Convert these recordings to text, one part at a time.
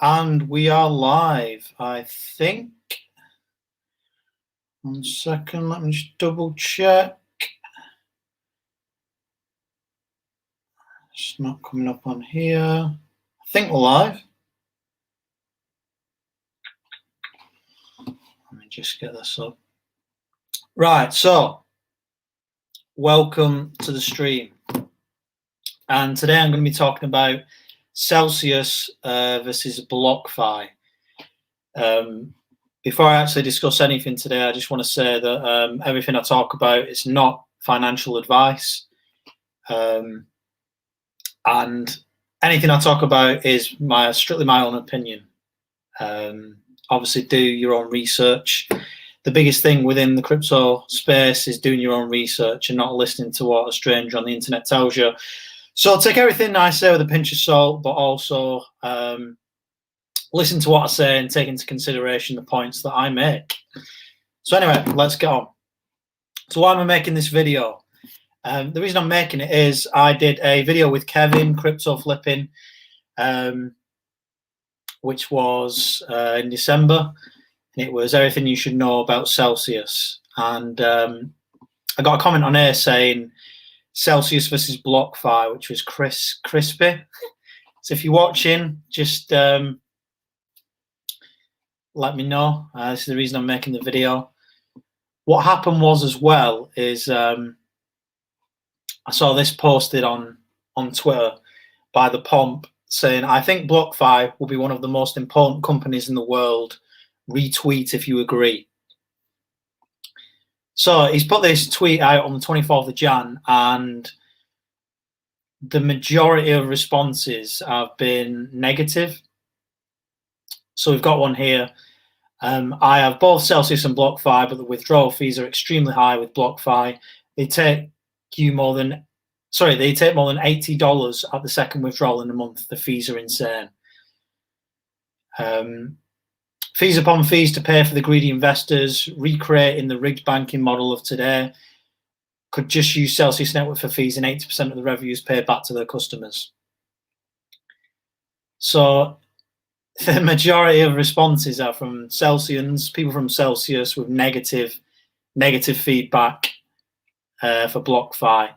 And we are live, I think. 1 second, let me just double check. It's not coming up on here. I think we're live. Let me just get this up. Right, so welcome to the stream. And today I'm going to be talking about Celsius versus Blockfi. Before I actually discuss anything today, I just want to say that everything I talk about is not financial advice. And anything I talk about is strictly my own opinion. Obviously, do your own research. The biggest thing within the crypto space is doing your own research and not listening to what a stranger on the internet tells you. So take everything I say with a pinch of salt, but also listen to what I say and take into consideration the points that I make. So anyway, let's get on. So why am I making this video? The reason I'm making it is I did a video with Kevin, Crypto Flipping, which was in December. And it was everything you should know about Celsius. And I got a comment on here saying Celsius versus Blockfi, which was crispy. So if you're watching, just let me know. This is the reason I'm making the video. What happened was as well is I saw this posted on Twitter by the Pomp saying, I think Blockfi will be one of the most important companies in the world. Retweet if you agree. So he's put this tweet out on the 24th of Jan, and the majority of responses have been negative. So we've got one here. I have both Celsius and Blockfi, but the withdrawal fees are extremely high with Blockfi. They take more than $80 at the second withdrawal in a month. The fees are insane. Fees upon fees to pay for the greedy investors, recreating the rigged banking model of today. Could just use Celsius Network for fees and 80% of the revenues paid back to their customers. So the majority of responses are from Celsians, people from Celsius with negative feedback for BlockFi.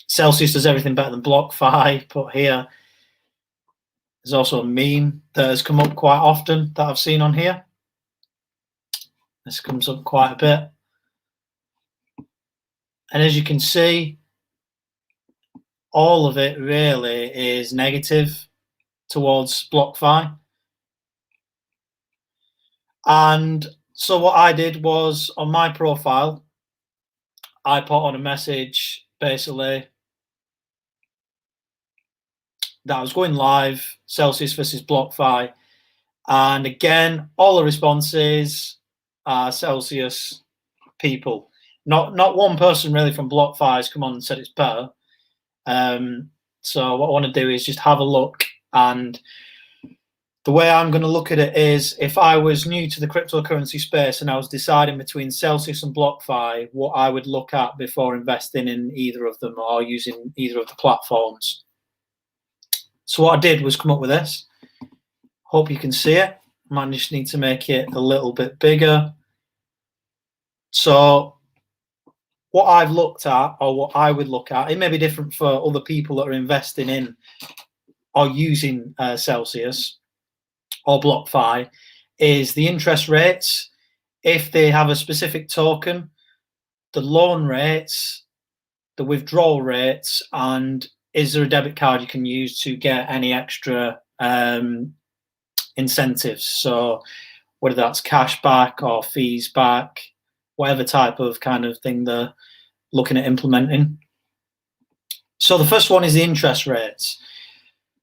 Celsius does everything better than BlockFi. Put here. There's also a meme that has come up quite often that I've seen on here. This comes up quite a bit. And as you can see, all of it really is negative towards BlockFi. And so what I did was, on my profile, I put on a message basically that I was going live, Celsius versus BlockFi. And again, all the responses are Celsius people. Not one person really from BlockFi has come on and said it's better. So what I want to do is just have a look, and the way I'm going to look at it is, if I was new to the cryptocurrency space and I was deciding between Celsius and BlockFi, what I would look at before investing in either of them or using either of the platforms. So what I did was come up with this. Hope you can see it. I might just need to make it a little bit bigger. So what I've looked at, or what I would look at, it may be different for other people that are investing in or using Celsius or BlockFi, is the interest rates, if they have a specific token, the loan rates, the withdrawal rates, and is there a debit card you can use to get any extra incentives? So whether that's cash back or fees back, whatever type of kind of thing they're looking at implementing. So the first one is the interest rates.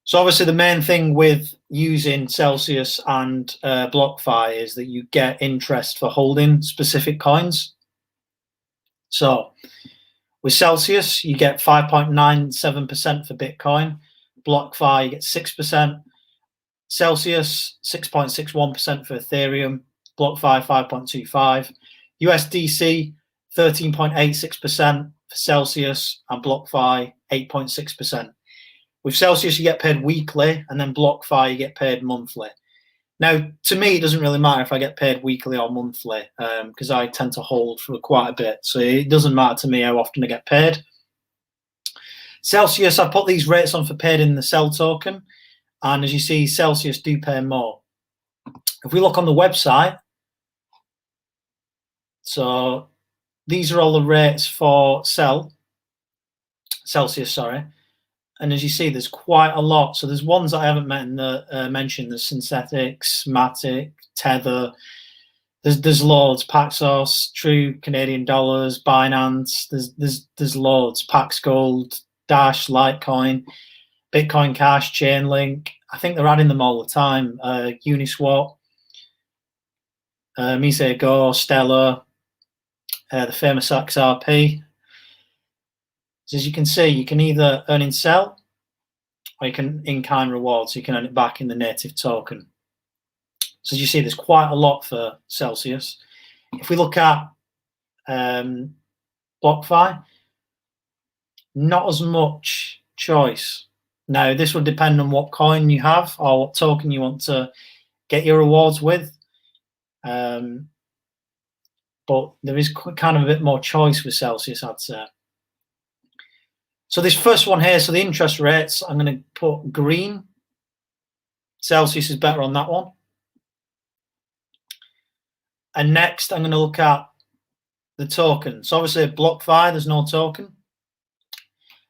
So obviously the main thing with using Celsius and BlockFi is that you get interest for holding specific coins. So with Celsius, you get 5.97% for Bitcoin. BlockFi, you get 6%. Celsius, 6.61% for Ethereum. BlockFi, 5.25%. USDC, 13.86% for Celsius, and BlockFi, 8.6%. With Celsius, you get paid weekly, and then Blockfi, you get paid monthly. Now, to me, it doesn't really matter if I get paid weekly or monthly, because I tend to hold for quite a bit. So it doesn't matter to me how often I get paid. Celsius, I put these rates on for paid in the Cell token. And as you see, Celsius do pay more. If we look on the website, so these are all the rates for Celsius, sorry. And as you see, there's quite a lot. So there's ones that I haven't mentioned. There's Synthetics, Matic, Tether. There's loads. Paxos, True Canadian Dollars, Binance. There's loads. Pax Gold, Dash, Litecoin, Bitcoin Cash, Chainlink. I think they're adding them all the time. Uniswap, Mise Go, Stellar, the famous XRP. So as you can see, you can either earn in Cell or you can in-kind rewards. So you can earn it back in the native token. So as you see, there's quite a lot for Celsius. If we look at Blockfi, not as much choice. Now, this will depend on what coin you have or what token you want to get your rewards with. But there is kind of a bit more choice with Celsius, I'd say. So this first one here, so the interest rates, I'm going to put green. Celsius is better on that one. And next, I'm going to look at the token. So obviously at Blockfi, there's no token.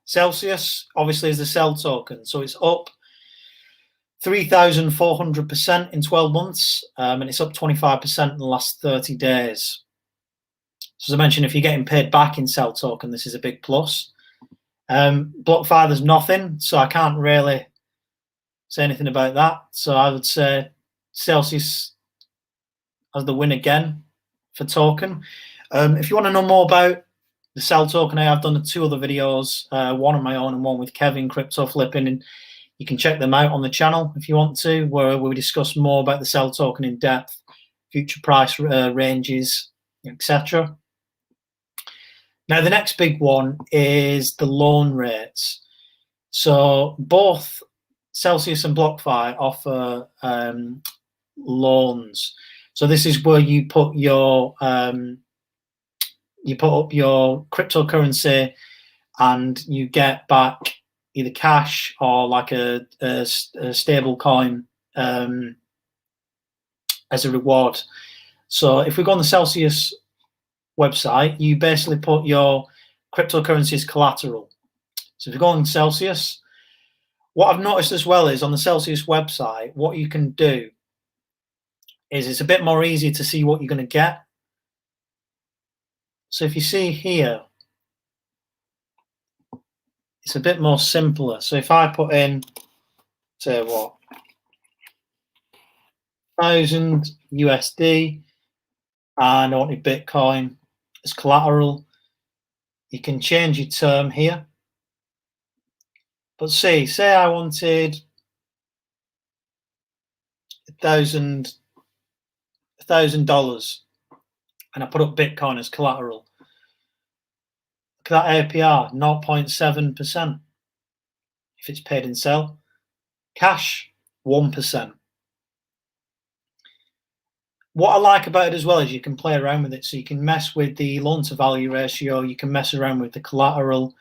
Celsius, obviously, is the Cell token. So it's up 3,400% in 12 months, and it's up 25% in the last 30 days. So as I mentioned, if you're getting paid back in Cell token, this is a big plus. Blockfi, there's nothing, so I can't really say anything about that. So I would say Celsius as the win again for token. If you want to know more about the Cell token, I've done 2 other videos, one on my own and one with Kevin, Crypto Flipping, and you can check them out on the channel if you want to, where we discuss more about the Cell token in depth, future price ranges, etc. Now, the next big one is the loan rates. So both Celsius and Blockfi offer loans. So this is where you put your you put up your cryptocurrency and you get back either cash or like a stable coin as a reward. So if we go on the Celsius website, you basically put your cryptocurrency as collateral. So if you go on Celsius, what I've noticed as well is on the Celsius website, what you can do is it's a bit more easy to see what you're going to get. So if you see here, it's a bit more simpler. So if I put in, say what, 1,000 USD and I wanted Bitcoin as collateral, you can change your term here. But say I wanted $1,000 and I put up Bitcoin as collateral. Look at that APR, 0.7% if it's paid in Cell. Cash, 1%. What I like about it as well is you can play around with it. So you can mess with the loan to value ratio, you can mess around with the collateral.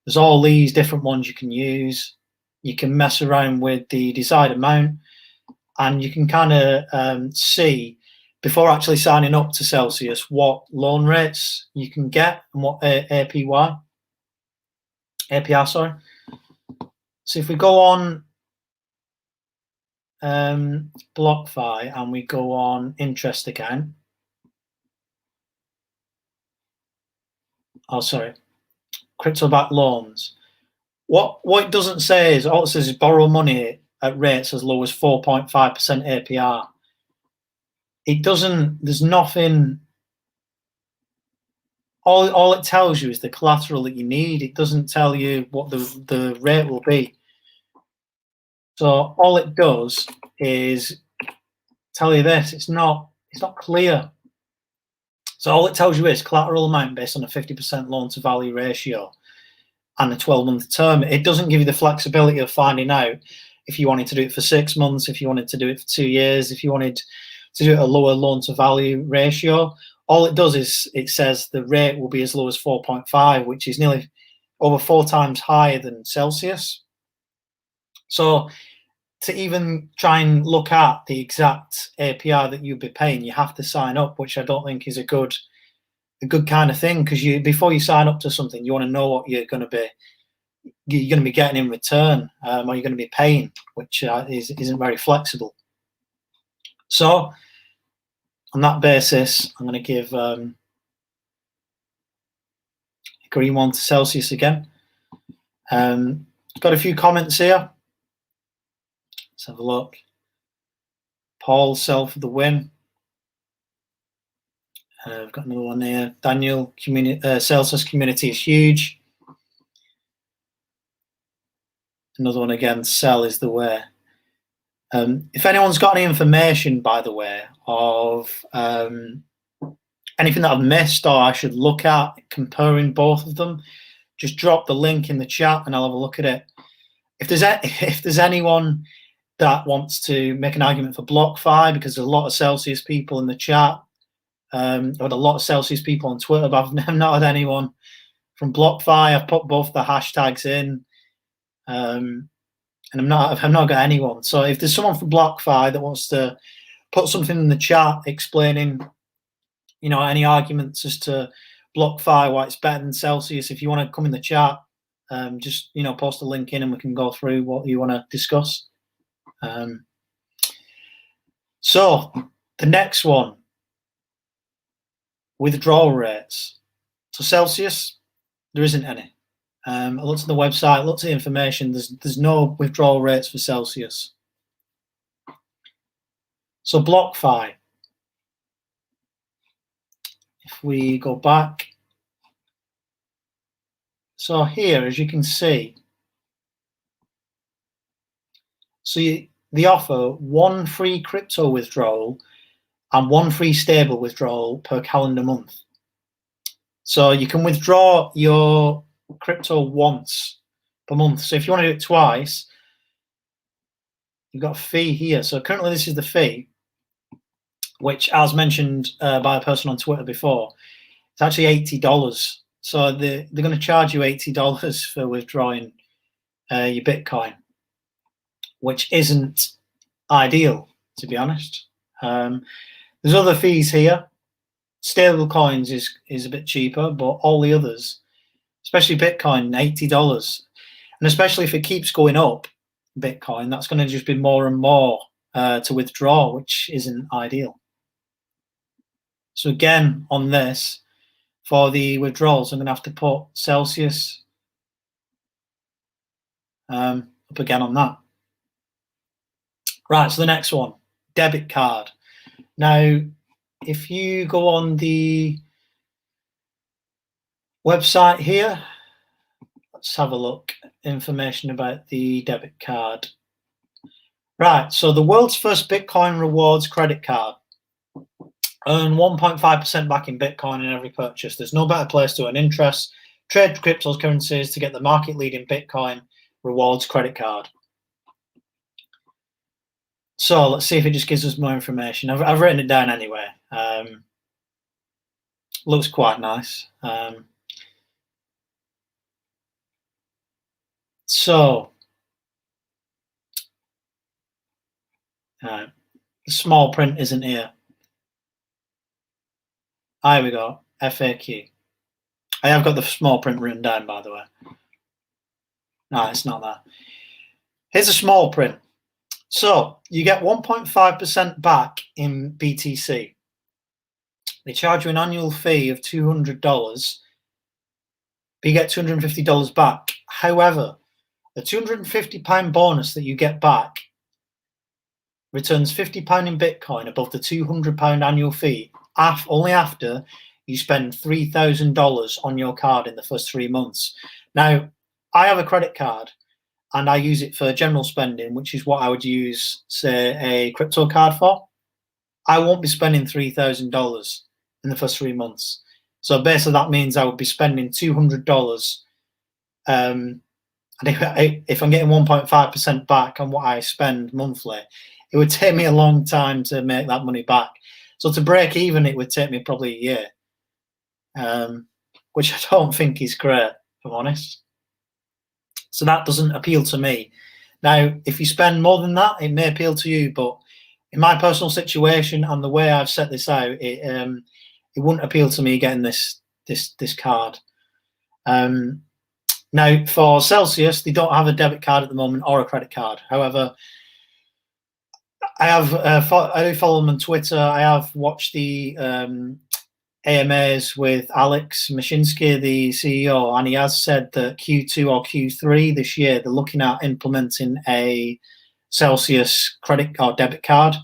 There's all these different ones you can use. You can mess around with the desired amount, and you can kind of see before actually signing up to Celsius what loan rates you can get and what APR, sorry. So if we go on Blockfi and we go on interest account, crypto-backed loans. What it doesn't say is, all it says is borrow money at rates as low as 4.5% APR. It doesn't, there's nothing, all it tells you is the collateral that you need. It doesn't tell you what the rate will be. So all it does is tell you this, it's not clear. So all it tells you is collateral amount based on a 50% loan to value ratio. and a 12-month term. It doesn't give you the flexibility of finding out if you wanted to do it for 6 months, if you wanted to do it for 2 years, if you wanted to do it at a lower loan to value ratio. All it does is it says the rate will be as low as 4.5, which is nearly over 4 times higher than Celsius. So to even try and look at the exact APR that you'd be paying, you have to sign up, which I don't think is a good kind of thing, because before you sign up to something, you want to know what you're going to be getting in return, or you're going to be paying, which isn't very flexible. So on that basis, I'm going to give a green one to Celsius again. Got a few comments here. Let's have a look. Paul, sell for the win. I've got another one here. Daniel, Celsius community is huge. Another one again, sell is the way. If anyone's got any information, by the way, of anything that I've missed or I should look at comparing both of them, just drop the link in the chat and I'll have a look at it. If there's anyone that wants to make an argument for Blockfi, because there's a lot of Celsius people in the chat, I've had a lot of Celsius people on Twitter, but I've not had anyone from Blockfi. I've put both the hashtags in, and I've not got anyone. So if there's someone from Blockfi that wants to put something in the chat explaining, any arguments as to Blockfi, why it's better than Celsius, if you want to come in the chat, just post a link in and we can go through what you want to discuss. So the next one, withdrawal rates. So Celsius, there isn't any. I looked at the website, looked at the information. There's no withdrawal rates for Celsius. So Blockfi, if we go back, so here, as you can see, so they offer 1 free crypto withdrawal and 1 free stable withdrawal per calendar month. So you can withdraw your crypto once per month. So if you want to do it twice, you've got a fee here. So currently this is the fee, which, as mentioned by a person on Twitter before, it's actually $80. So they're going to charge you $80 for withdrawing your Bitcoin, which isn't ideal, to be honest. There's other fees here. Stable coins is a bit cheaper, but all the others, especially Bitcoin, $80. And especially if it keeps going up, Bitcoin, that's going to just be more and more to withdraw, which isn't ideal. So again, on this, for the withdrawals, I'm going to have to put Celsius up again on that. Right, so the next one, debit card. Now, if you go on the website here, let's have a look. Information about the debit card. Right, so the world's first Bitcoin rewards credit card. Earn 1.5% back in Bitcoin in every purchase. There's no better place to earn interest. Trade cryptocurrencies to get the market-leading Bitcoin rewards credit card. So let's see if it just gives us more information. I've written it down anyway. Looks quite nice. So the small print isn't here. Here we go. FAQ. I have got the small print written down, by the way. No, it's not that. Here's a small print. So you get 1.5% back in BTC. They charge you an annual fee of $200, but you get $250 back. However, the £250 bonus that you get back returns £50 in Bitcoin above the £200 annual fee, only after you spend $3,000 on your card in the first 3 months. Now, I have a credit card and I use it for general spending, which is what I would use, say, a crypto card for. I won't be spending $3,000 in the first 3 months. So basically that means I would be spending $200 And if I'm getting 1.5% back on what I spend monthly, it would take me a long time to make that money back. So to break even, it would take me probably a year, which I don't think is great, if I'm honest. So that doesn't appeal to me. Now, if you spend more than that, it may appeal to you, but in my personal situation and the way I've set this out, it wouldn't appeal to me getting this card. Now, for Celsius, they don't have a debit card at the moment or a credit card. However, I do follow them on Twitter. I have watched the AMAs with Alex Mashinsky, the CEO, and he has said that Q2 or Q3 this year, they're looking at implementing a Celsius credit or debit card.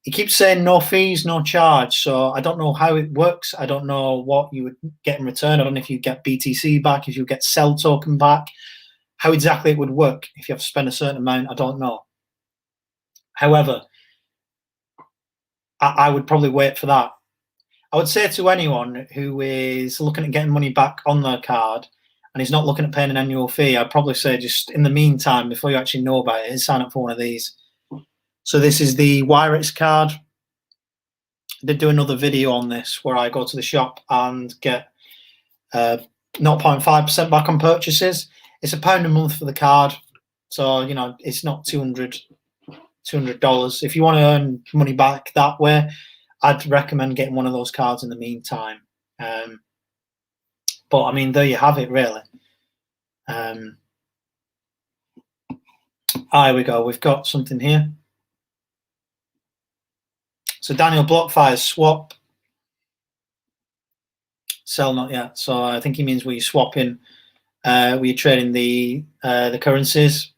He keeps saying no fees, no charge. So I don't know how it works. I don't know what you would get in return. I don't know if you get BTC back, if you get Cell token back, how exactly it would work if you have to spend a certain amount. I don't know. However, I would probably wait for that. I would say to anyone who is looking at getting money back on their card and is not looking at paying an annual fee, I'd probably say just in the meantime, before you actually know about it, sign up for one of these. So this is the Rates card. I did do another video on this where I go to the shop and get 0.5% back on purchases. It's £1 a month for the card. So, you know, it's not $200. If you want to earn money back that way, I'd recommend getting one of those cards in the meantime. But I mean, there you have it, really. Here we go. We've got something here. So Daniel Blockfi swap. Sell not yet. So I think he means were you swapping, were you trading the currencies?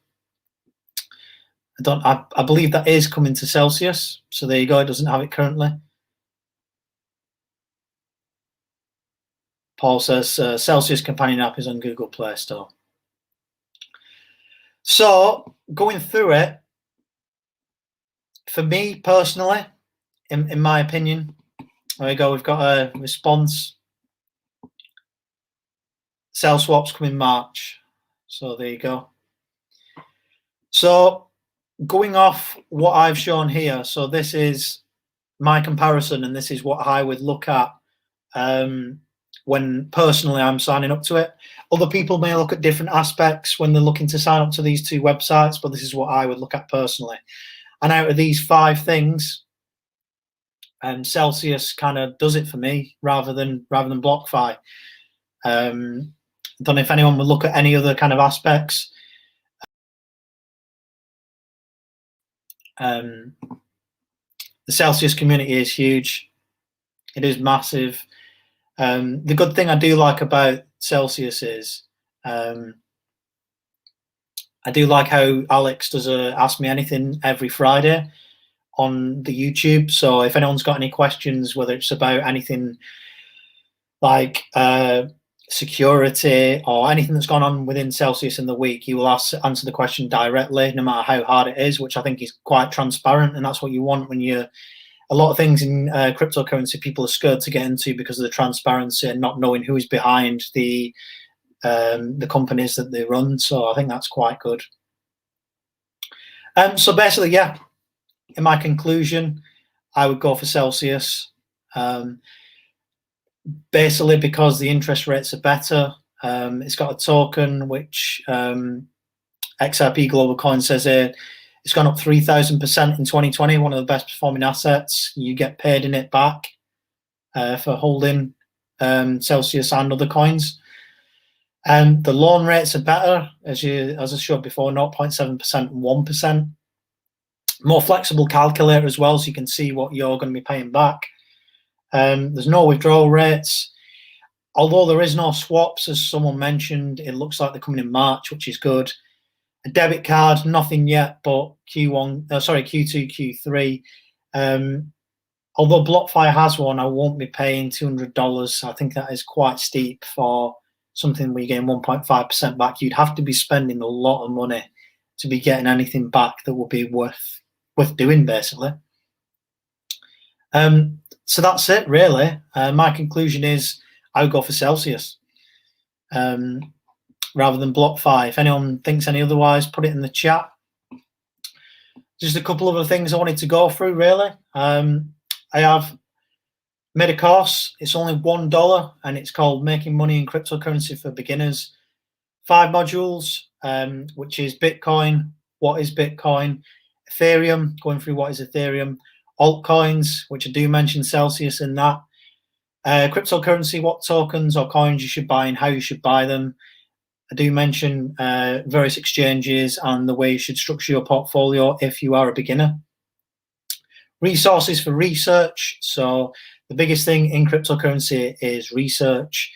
I believe that is coming to Celsius. So there you go. It doesn't have it currently. Paul says Celsius companion app is on Google Play Store. So going through it, for me personally, in my opinion, there we go. We've got a response. Sell swaps come in March. So there you go. So going off what I've shown here, so this is my comparison, and this is what I would look at when personally I'm signing up to it. Other people may look at different aspects when they're looking to sign up to these two websites, but this is what I would look at personally. And out of these 5 things, Celsius kind of does it for me rather than BlockFi. I don't know if anyone would look at any other kind of aspects. The Celsius community is huge. It is massive. The good thing I do like about Celsius is I do like how Alex does a Ask Me Anything every Friday on the YouTube. So if anyone's got any questions, whether it's about anything like security or anything that's gone on within Celsius in the week, he will answer the question directly, no matter how hard it is, which I think is quite transparent. And that's what you want when you're a lot of things in cryptocurrency people are scared to get into because of the transparency and not knowing who is behind the companies that they run. So I think that's quite good. So basically, yeah, in my conclusion, I would go for Celsius. Basically because the interest rates are better. It's got a token which XRP Global Coin says it's gone up 3,000% in 2020, one of the best performing assets. You get paid in it back for holding Celsius and other coins. The loan rates are better, as I showed before, 0.7% and 1%. More flexible calculator as well, so you can see what you're going to be paying back. There's no withdrawal rates. Although there is no swaps, as someone mentioned, it looks like they're coming in March, which is good. A debit card, nothing yet, but Q2, Q3. Although Blockfi has one, I won't be paying $200. I think that is quite steep for something where you're getting 1.5% back. You'd have to be spending a lot of money to be getting anything back that will be worth doing, basically. So that's it, really. My conclusion is I would go for Celsius. rather than Blockfi. If anyone thinks any otherwise, put it in the chat. Just a couple of other things I wanted to go through, really. I have made a course. It's only $1, and it's called Making Money in Cryptocurrency for Beginners. 5 modules, which is Bitcoin, what is Bitcoin, Ethereum, going through what is Ethereum, altcoins, which I do mention Celsius in that, cryptocurrency, what tokens or coins you should buy and how you should buy them. I do mention various exchanges and the way you should structure your portfolio if you are a beginner. Resources for research. So the biggest thing in cryptocurrency is research.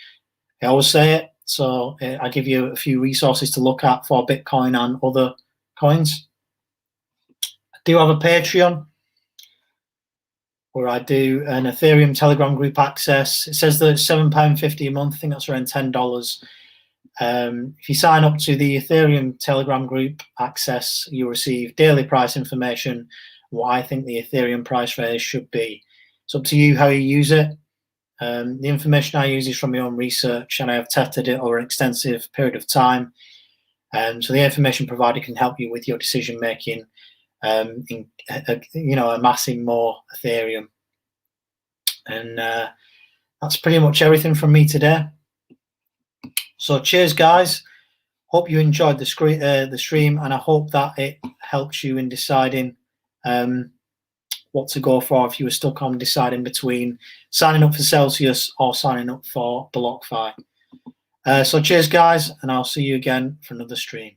I always say it. So I give you a few resources to look at for Bitcoin and other coins. I do have a Patreon where I do an Ethereum Telegram group access. It says that it's £7.50 a month. I think that's around $10. If you sign up to the Ethereum Telegram group access, you receive daily price information, what I think the Ethereum price raise should be. It's up to you how you use it. The information I use is from my own research, and I have tested it over an extensive period of time. So the information provided can help you with your decision making, in amassing more Ethereum. And that's pretty much everything from me today. So cheers, guys. Hope you enjoyed the stream, and I hope that it helps you in deciding what to go for if you were stuck on deciding between signing up for Celsius or signing up for Blockfi. So cheers, guys, and I'll see you again for another stream.